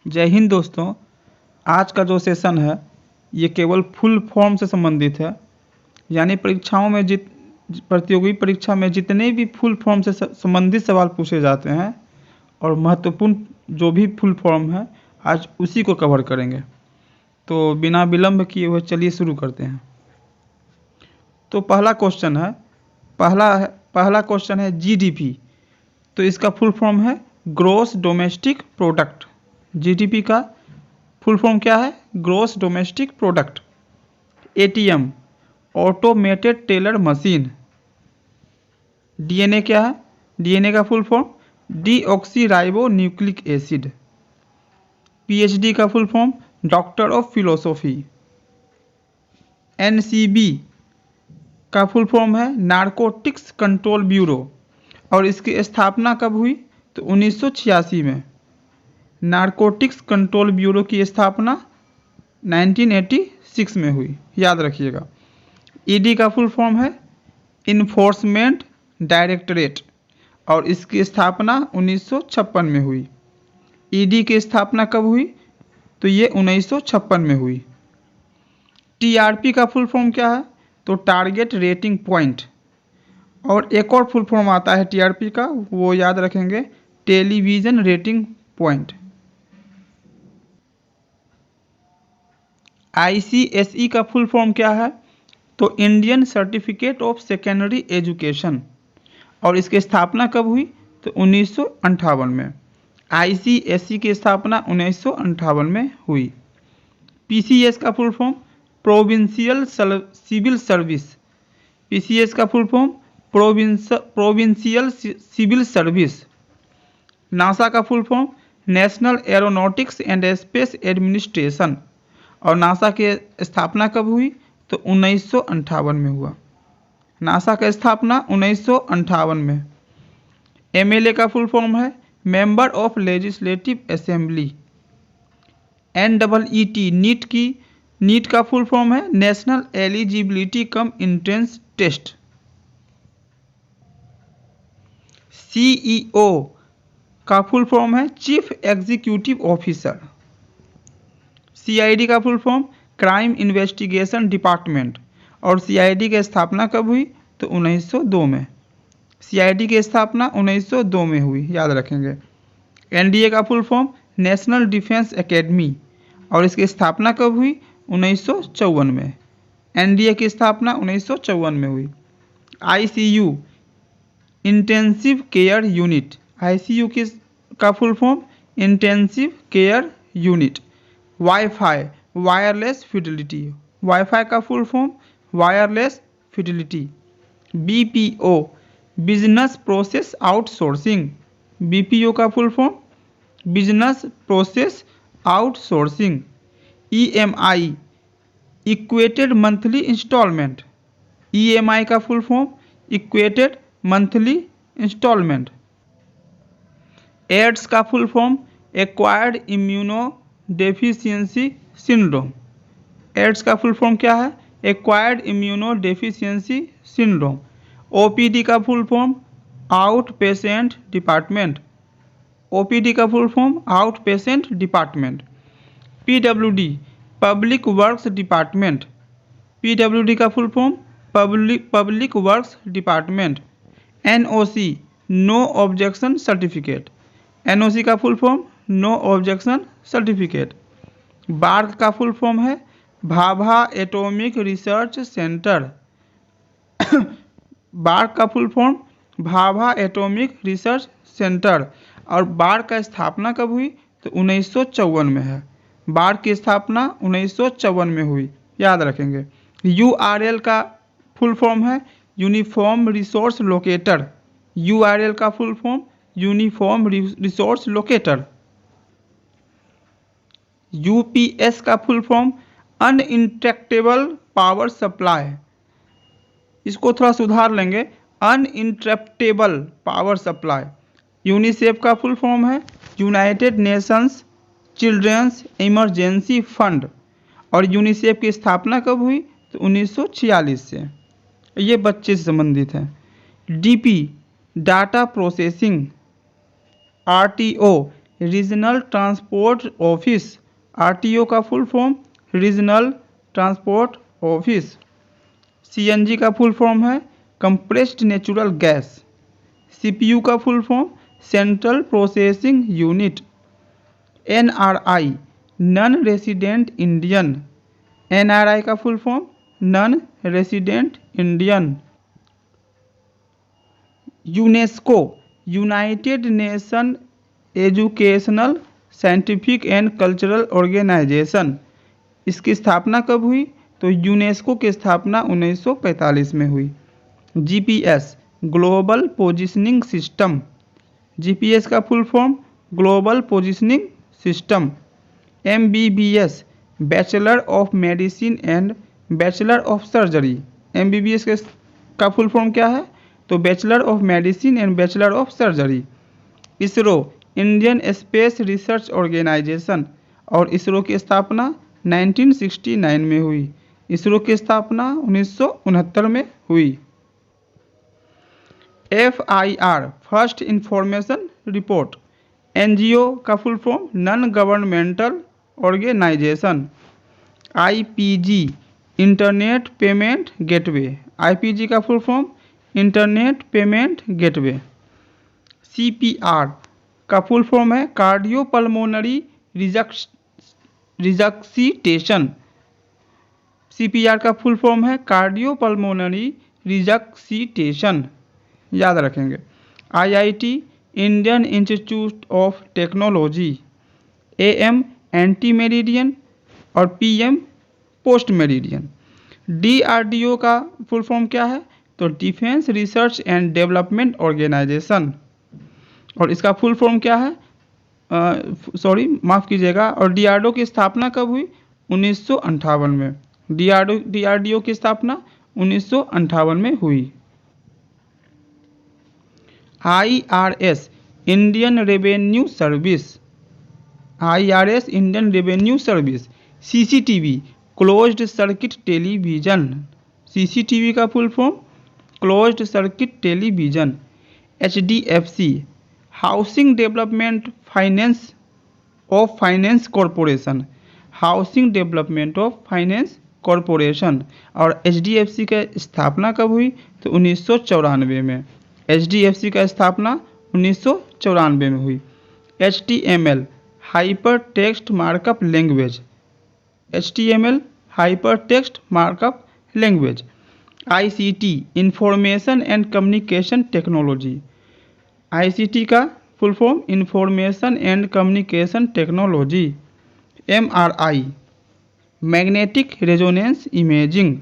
जय हिंद दोस्तों। आज का जो सेशन है ये केवल फुल फॉर्म से संबंधित है, यानी परीक्षाओं में प्रतियोगी परीक्षा में जितने भी फुल फॉर्म से संबंधित सवाल पूछे जाते हैं और महत्वपूर्ण जो भी फुल फॉर्म है आज उसी को कवर करेंगे। तो बिना विलंब किए हुए चलिए शुरू करते हैं। तो पहला क्वेश्चन है जीडीपी। तो इसका फुल फॉर्म है ग्रॉस डोमेस्टिक प्रोडक्ट। जीडीपी का फुल फॉर्म क्या है? Gross domestic product. ATM automated teller machine. DNA क्या है? डीएनए का full form deoxyribo nucleic acid. PhD का full form doctor of philosophy. NCB का फुल फॉर्म है नारकोटिक्स कंट्रोल ब्यूरो और इसकी स्थापना कब हुई? तो 1986 में। नारकोटिक्स कंट्रोल ब्यूरो की स्थापना 1986 में हुई, याद रखिएगा। ईडी का फुल फॉर्म है इन्फोर्समेंट डायरेक्टरेट और इसकी स्थापना 1956 में हुई। ईडी की स्थापना कब हुई? तो ये 1956 में हुई। टीआरपी का फुल फॉर्म क्या है? तो टारगेट रेटिंग पॉइंट। और एक और फुल फॉर्म आता है टीआरपी का, वो याद रखेंगे, टेलीविजन रेटिंग पॉइंट। आईसीएसई का फुल फॉर्म क्या है? तो Indian certificate of secondary education और इसकी स्थापना कब हुई? तो 1958 में। आईसीएसई की स्थापना 1958 में हुई। पीसीएस का full form provincial civil service. PCS का full form provincial civil service. NASA का full form national aeronautics and space administration और नासा की स्थापना कब हुई? तो 1958 में हुआ। नासा का स्थापना 1958 में। एमएलए का फुल फॉर्म है member of legislative assembly. NEET NEET का फुल फॉर्म है national eligibility cum entrance test. CEO का फुल फॉर्म है चीफ एग्जीक्यूटिव ऑफिसर। सीआईडी का full form crime investigation department और सीआईडी की स्थापना कब हुई? तो 1902 में। सीआईडी की स्थापना 1902 में हुई, याद रखेंगे। एनडीए का full form national defence academy और इसकी स्थापना कब हुई? 1954 में। एनडीए की स्थापना 1954 में हुई। ICU intensive care unit. ICU का full form intensive care unit. WiFi wireless fidelity. WiFi का full form wireless fidelity. BPO business process outsourcing. BPO का full form business process outsourcing. EMI equated monthly instalment. EMI का full form equated monthly instalment. AIDS का full form acquired immuno deficiency syndrome. AIDS का full form क्या है? Acquired immuno deficiency syndrome. OPD का full form out patient department. OPD का full form out patient department. PWD public works department. PWD का full form public works department. NOC no objection certificate. NOC का full form no objection certificate. BARC का full form है Bhabha atomic research centre. BARC का full form Bhabha atomic research centre और BARC का स्थापना कब हुई? तो 1954 में है। बार्क की स्थापना 1954 में हुई, याद रखेंगे। यूआरएल का फुल फॉर्म है यूनिफॉर्म रिसोर्स लोकेटर। यूआरएल का full form uniform resource locator. UPS का full form uninterruptible power supply. इसको थोड़ा सुधार लेंगे, अनइंटरप्टेबल पावर सप्लाई। यूनिसेफ का फुल फॉर्म है United Nations children's emergency fund और यूनिसेफ की स्थापना कब हुई? तो 1946 से। ये बच्चे से संबंधित है। DP data processing. RTO regional transport office. RTO का full form regional transport office. CNG का फुल फॉर्म है कंप्रेस्ड नेचुरल गैस। सीपीयू का full form central processing unit. NRI non resident Indian. NRI का full form non resident Indian. UNESCO United Nation educational scientific and cultural organisation. इसकी स्थापना कब हुई? तो UNESCO की स्थापना 1945 में हुई। GPS global positioning system. GPS का full form global positioning system. MBBS bachelor of medicine and bachelor of surgery. MBBS का फुल फॉर्म क्या है? तो bachelor of medicine and bachelor of surgery. ISRO Indian space research organisation. और ISRO की स्थापना 1969 में हुई। इसरो की स्थापना 1969 में हुई। FIR first information report. NGO का full form non governmental organisation. IPG internet payment gateway. IPG का full form internet payment gateway. CPR का फुल फॉर्म है कार्डियोपल्मोनरी रिजक्सिटेशन। सीपीआर का फुल फॉर्म है कार्डियोपल्मोनरी रिजक्सिटेशन, याद रखेंगे। IIT Indian institute of technology. AM anti meridian और PM post meridian. DRDO का full form क्या है? तो defence research and development organisation. और इसका फुल फॉर्म क्या है? माफ़ कीजिएगा। और DRDO की स्थापना कब हुई? 1958 में। DRDO की स्थापना 1958 में हुई। IRS Indian revenue service. IRS Indian revenue service. CCTV closed circuit television. CCTV का full form closed circuit television. HDFC housing development finance of finance corporation. Housing development of finance corporation. और HDFC का स्थापना कब हुई? तो 1994 में। HDFC का स्थापना 1994 में हुई। HTML hyper text markup language. HTML hyper text markup language. ICT information and communication technology. ICT का full form information and communication technology. MRI magnetic resonance imaging.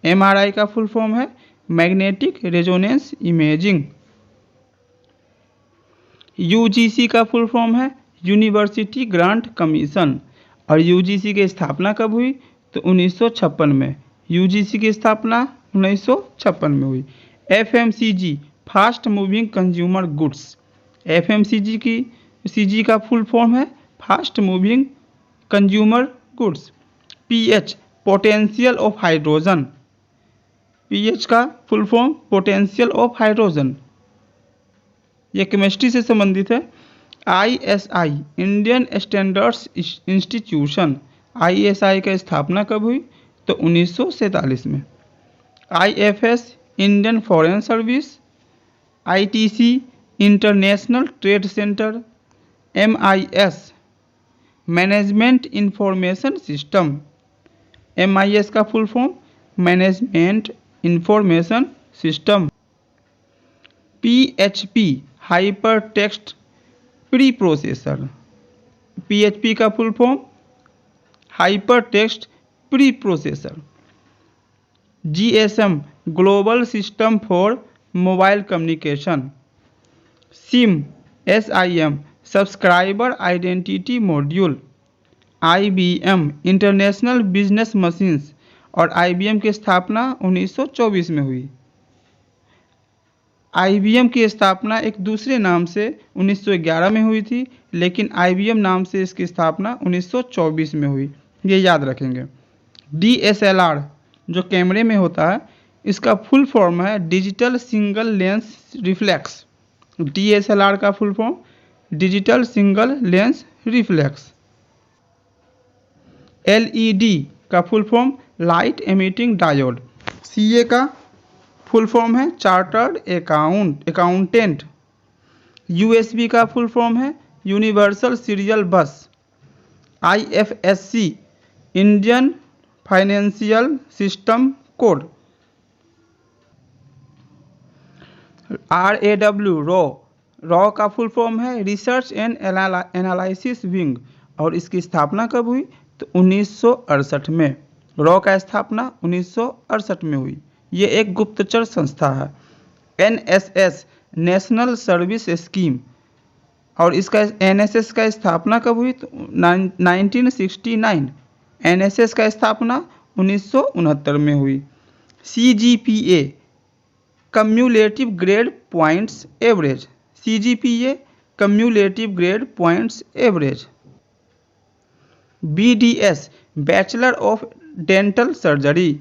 MRI का फुल फॉर्म है मैग्नेटिक रेजोनेंस इमेजिंग। UGC का full form है university grant commission. और UGC की स्थापना कब हुई? तो 1956 में। UGC की स्थापना 1956 में हुई। FMCG fast moving consumer goods. FMCG का फुल फॉर्म है fast moving consumer goods. pH potential of hydrogen. pH का full form potential of hydrogen. यह केमिस्ट्री से संबंधित है। ISI Indian standards institution. ISI का स्थापना कब हुई? तो 1947 में। IFS Indian foreign service. ITC international trade centre. MIS management information system. MIS का full form management information system. PHP hyper text pre processor. PHP का full form hyper text pre processor. GSM global system for mobile communication. SIM subscriber identity module. IBM international business machines. और IBM की स्थापना 1924 में हुई। IBM की स्थापना एक दूसरे नाम से 1911 में हुई थी, लेकिन IBM नाम से इसकी स्थापना 1924 में हुई, ये याद रखेंगे। DSLR जो कैमरे में होता है, इसका फुल फॉर्म है digital single lens reflex. DSLR का full form digital single lens reflex. LED का full form light emitting diode. CA का फुल फॉर्म है चार्टर्ड अकाउंटेंट। यूएसबी का फुल फॉर्म है universal serial bus. IFSC Indian financial system code. RAW रॉ का full form है research and analysis wing और इसकी स्थापना कब हुई तो 1968 में। रॉ का स्थापना 1968 में हुई। ये एक गुप्तचर संस्था है। एनएसएस नेशनल सर्विस स्कीम और इसका एनएसएस का स्थापना कब हुई तो 1969। एनएसएस का स्थापना 1969 में हुई। CGPA cumulative grade points average. CGPA cumulative grade points average. BDS bachelor of dental surgery.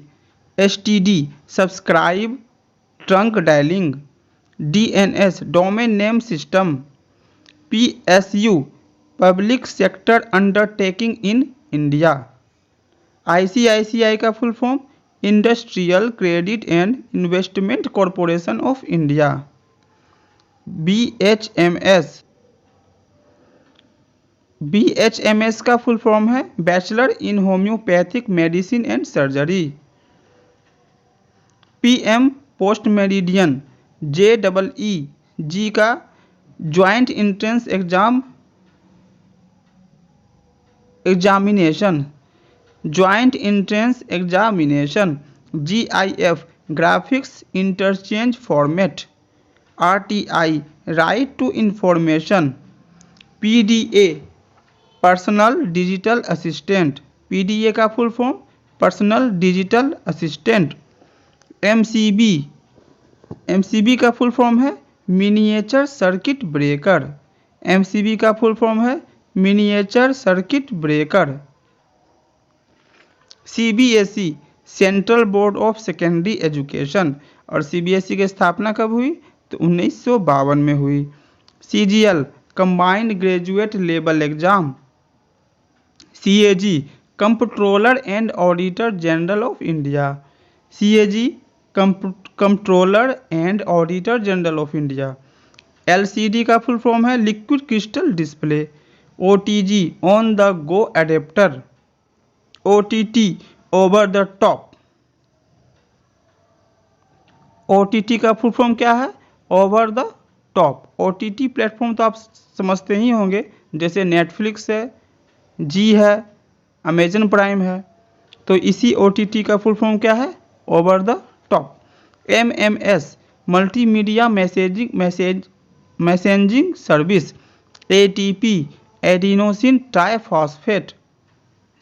STD subscribe trunk dialling. DNS domain name system. PSU public sector undertaking in India. ICICI का full form industrial credit and investment corporation of India. BHMS का full form है bachelor in homeopathic medicine and surgery. PM post meridian. JEE का joint entrance examination. Joint entrance examination. GIF graphics interchange format. RTI right to information. PDA personal digital assistant. PDA का full form personal digital assistant. MCB का full form है miniature circuit breaker. MCB का full form है miniature circuit breaker. CBSE central board of secondary education और CBSE की स्थापना कब हुई तो 1952 में हुई। CGL combined graduate level exam. CAG comptroller and auditor general of India. CAG comptroller and auditor general of India. LCD का फुल फॉर्म है liquid crystal display. OTG on the go adapter. OTT over the top. OTT का full form क्या है over the top. OTT platform तो आप समझते ही होंगे जैसे नेटफ्लिक्स है, जी है, अमेजन प्राइम है, तो इसी OTT का फुल फॉर्म क्या है over the top. MMS multimedia messaging service. ATP adenosine triphosphate.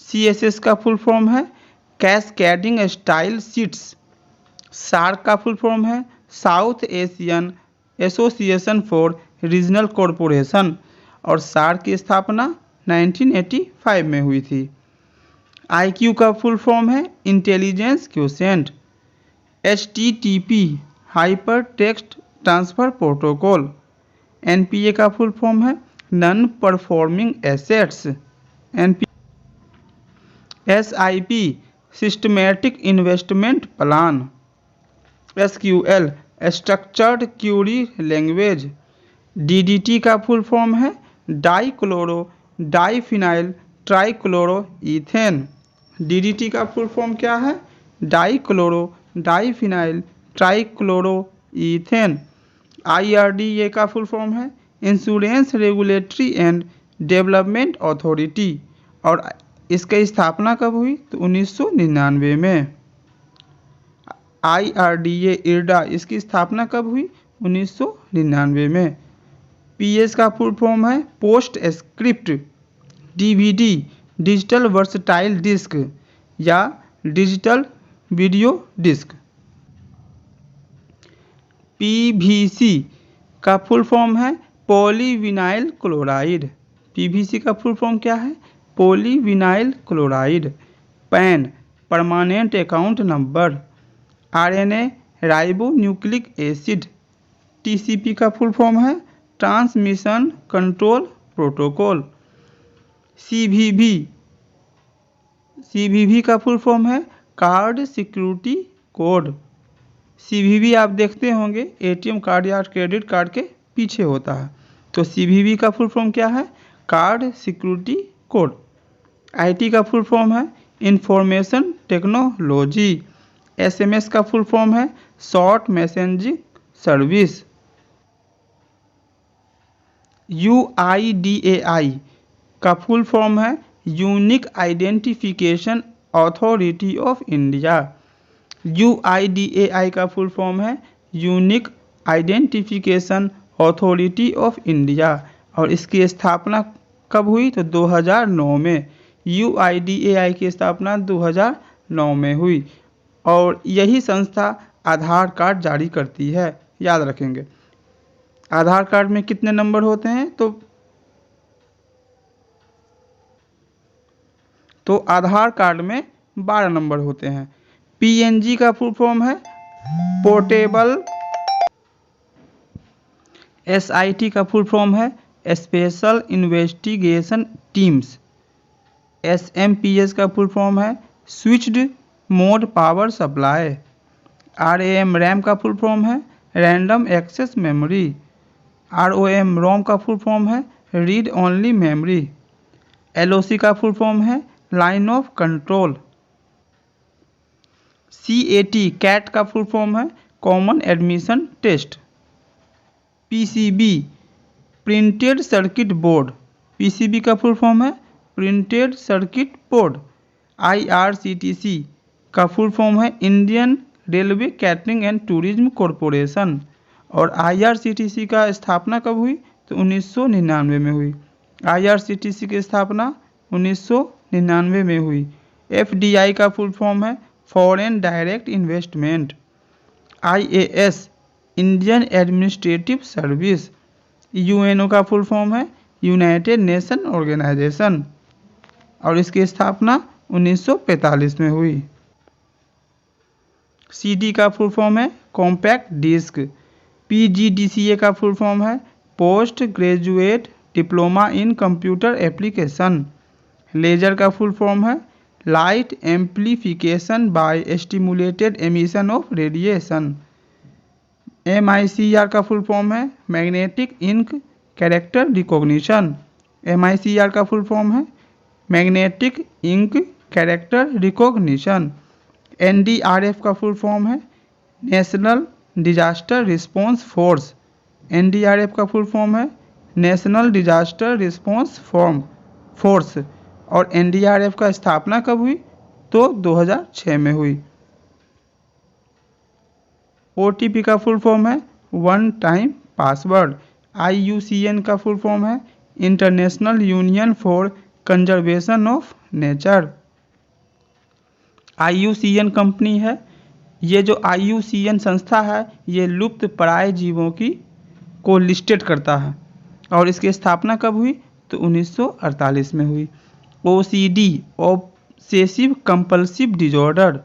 CSS का फुल फॉर्म है कैस्केडिंग स्टाइल सीट्स। SARC का फुल फॉर्म है south Asian association for regional corporation और SARC की स्थापना 1985 में हुई थी। IQ का फुल फॉर्म है intelligence quotient. HTTP hyper text transfer protocol. NPA का फुल फॉर्म है non performing assets. SIP systematic investment plan. SQL structured Curie language. DDT का फुल फॉर्म है डाइक्लोरो डाइफिनाइल ट्राइक्लोरोईथेन। DDT का फुल फॉर्म क्या है dichloro diphenyl ट्राइक्लोरोईथेन। IRDA का full form है insurance regulatory and development authority और इसकी स्थापना कब हुई तो 1999 में। IRDA IRDA इसकी स्थापना कब हुई 1999 में। PS का फुल फॉर्म है पोस्ट स्क्रिप्ट DVD डिजिटल वर्सटाइल डिस्क या डिजिटल वीडियो डिस्क। PVC का फुल फॉर्म है पॉलीविनाइल क्लोराइड। PVC का फुल फॉर्म क्या है polyvinyl chloride. PAN permanent account number. RNA ribonucleic acid. TCP का फुल फॉर्म है ट्रांसमिशन कंट्रोल प्रोटोकॉल। सीवीवी का फुल फॉर्म है कार्ड सिक्योरिटी कोड। सीवीवी आप देखते होंगे एटीएम कार्ड या क्रेडिट कार्ड के पीछे होता है, तो सीवीवी का फुल फॉर्म क्या है? Card security code. आईटी का फुल फॉर्म है इंफॉर्मेशन टेक्नोलॉजी। एसएमएस का फुल फॉर्म है शॉर्ट मैसेजिंग सर्विस। यूआईडीएआई का फुल फॉर्म है unique identification authority of India. UIDAI का फुल फॉर्म है unique identification authority of India और इसकी स्थापना कब हुई? तो 2009 में। यूआईडीएआई की स्थापना 2009 में हुई और यही संस्था आधार कार्ड जारी करती है, याद रखेंगे। आधार कार्ड में कितने नंबर होते हैं? तो आधार कार्ड में 12 नंबर होते हैं। पीएनजी का फुल फॉर्म है पोर्टेबल। एसआईटी का फुल फॉर्म है स्पेशल इन्वेस्टिगेशन टीम्स। एसएमपीएस का फुल फॉर्म है switched mode power supply. RAM का फुल फॉर्म है रैंडम एक्सेस मेमोरी। रोम का फुल फॉर्म है रीड ओनली मेमोरी। एलओसी का फुल फॉर्म है लाइन ऑफ कंट्रोल। कैट का फुल फॉर्म है common admission test. PCB printed circuit board. PCB का full form है प्रिंटेड सर्किट बोर्ड। आईआरसीटीसी का full form है Indian railway catering and tourism corporation और IRCTC का स्थापना कब हुई? तो 1999 में हुई। आईआरसीटीसी की स्थापना 1999 में हुई। एफडीआई का फुल फॉर्म है foreign direct investment. IAS Indian administrative service. UNO का फुल फॉर्म है यूनाइटेड नेशन ऑर्गेनाइजेशन और इसकी स्थापना 1945 में हुई। सीडी का फुल फॉर्म है कॉम्पैक्ट डिस्क। पीजीडीसीए का फुल फॉर्म है post graduate diploma in computer application. Laser का फुल फॉर्म है light amplification by stimulated emission of radiation. MICR का फुल फॉर्म है magnetic ink character recognition. MICR का full form है magnetic ink character recognition. NDRF का full form है national disaster response force. NDRF का full form है national disaster response force और NDRF का स्थापना कब हुई? तो 2006 में हुई। ओटीपी का फुल फॉर्म है वन टाइम पासवर्ड। आईयूसीएन का फुल फॉर्म है international union for conservation of nature. IUCN company है। ये जो आईयूसीएन संस्था है ये लुप्त प्राय जीवों को लिस्टेड करता है और इसकी स्थापना कब हुई? तो 1948 में हुई। OCD obsessive compulsive disorder.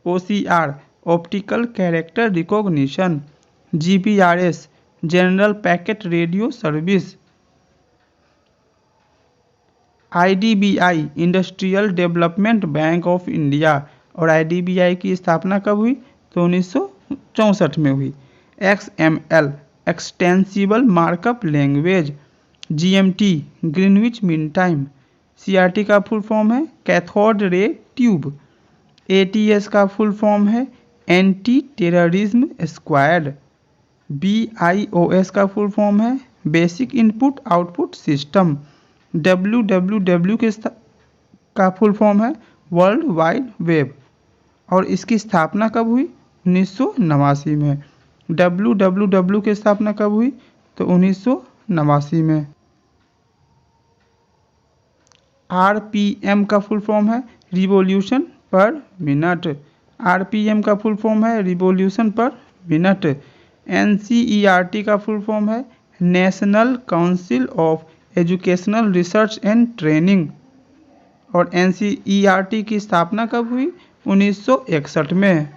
OCR optical character recognition. GPRS general packet radio service. IDBI industrial development bank of India और आईडीबीआई की स्थापना कब हुई? तो 1964 में हुई। XML extensible markup language. GMT Greenwich mean time. CRT का फुल फॉर्म है कैथोड रे ट्यूब। एटीएस का फुल फॉर्म है एंटी टेररिज्म स्क्वाड। बीआईओएस का फुल फॉर्म है बेसिक इनपुट आउटपुट सिस्टम। डब्ल्यूडब्ल्यूडब्ल्यू का फुल फॉर्म है वर्ल्ड वाइड वेब और इसकी स्थापना कब हुई? 1989 में। डब्ल्यूडब्ल्यूडब्ल्यू की स्थापना कब हुई? तो 1989 में। आरपीएम का फुल फॉर्म है रिवॉल्यूशन पर मिनट। आरपीएम का फुल फॉर्म है रिवॉल्यूशन पर मिनट। एनसीईआरटी का फुल फॉर्म है national council of educational research and training और एनसीईआरटी की स्थापना कब हुई? 1961 में।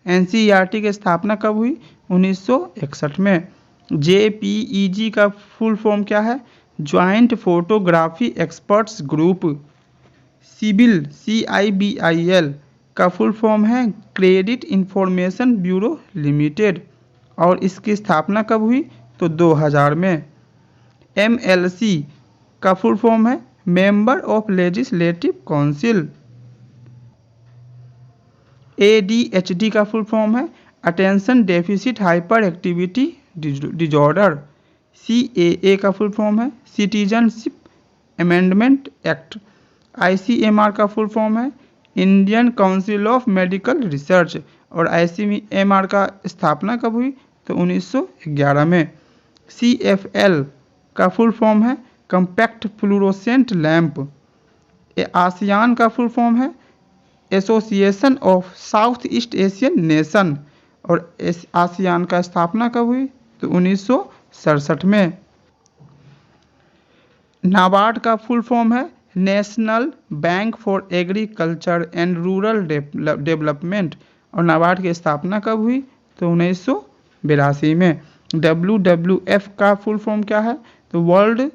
एनसीईआरटी की स्थापना कब हुई? 1961 में। JPEG का फुल फॉर्म क्या है? Joint photography experts group. CIBIL CIBIL का फुल फॉर्म है क्रेडिट इंफॉर्मेशन ब्यूरो लिमिटेड और इसकी स्थापना कब हुई? तो 2000 में। MLC का फुल फॉर्म है member of legislative council. ADHD का फुल फॉर्म है attention deficit hyper activity disorder. CAA का फुल फॉर्म है सिटीजनशिप अमेंडमेंट एक्ट। ICMR का फुल फॉर्म है Indian council of medical research और ICMR का स्थापना कब हुई? तो 1911 में। CFL का फुल फॉर्म है कम्पैक्ट फ्लूरोसेंट लैंप। आसियान का फुल फॉर्म है association of south east Asian nation और आसियान का स्थापना कब हुई? तो 1967 में। नाबार्ड का फुल फॉर्म है national bank for agriculture and rural development और नाबार्ड की स्थापना कब हुई? तो 1982 में। WWF का फुल फॉर्म क्या है? तो वर्ल्ड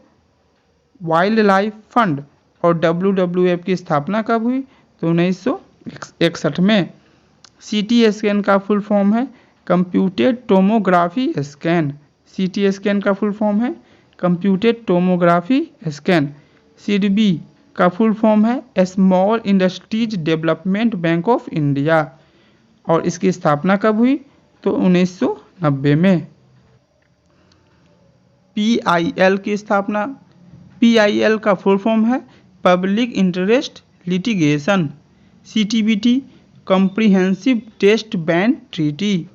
वाइल्ड लाइफ फंड और WWF की स्थापना कब हुई? तो 1961 में। CT स्कैन का फुल फॉर्म है computed tomography scan. CT scan का फुल फॉर्म है कंप्यूटेड टोमोग्राफी स्कैन। SIDBI का फुल फॉर्म है small industries development bank of India और इसकी स्थापना कब हुई? तो 1990 में। PIL की स्थापना। PIL का फुल फॉर्म है public interest litigation. CTBT comprehensive test ban treaty.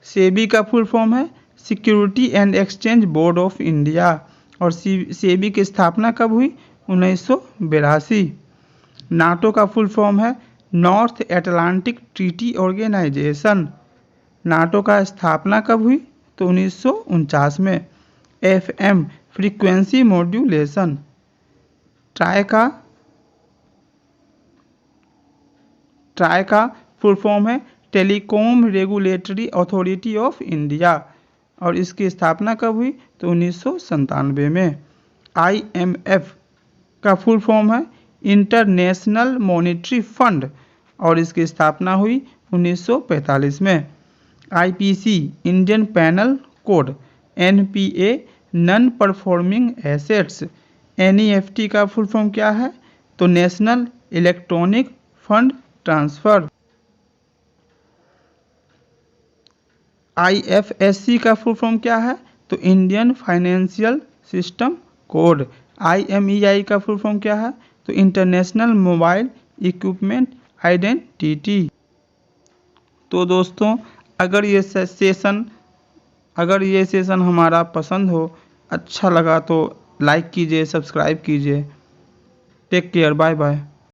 SEBI का फुल फॉर्म है security and exchange board of India और SEBI की स्थापना कब हुई? 1982। नाटो का फुल फॉर्म है north Atlantic treaty organisation. NATO का स्थापना कब हुई? तो 1949 में। FM frequency modulation. ट्राई का फुल फॉर्म है telecom regulatory authority of India और इसकी स्थापना कब हुई? तो 1997 में। IMF का फुल फॉर्म है इंटरनेशनल मॉनेटरी फंड और इसकी स्थापना हुई 1945 में। IPC Indian panel code. NPA non performing assets. NEFT का फुल फॉर्म क्या है? तो national electronic fund transfer. IFSC का फुल फॉर्म क्या है? तो Indian financial system code. IMEI का फुल फॉर्म क्या है? तो इंटरनेशनल मोबाइल इक्विपमेंट आइडेंटिटी। तो दोस्तों अगर ये सेशन हमारा पसंद हो, अच्छा लगा तो लाइक कीजिए, सब्सक्राइब कीजिए। Take care, bye bye.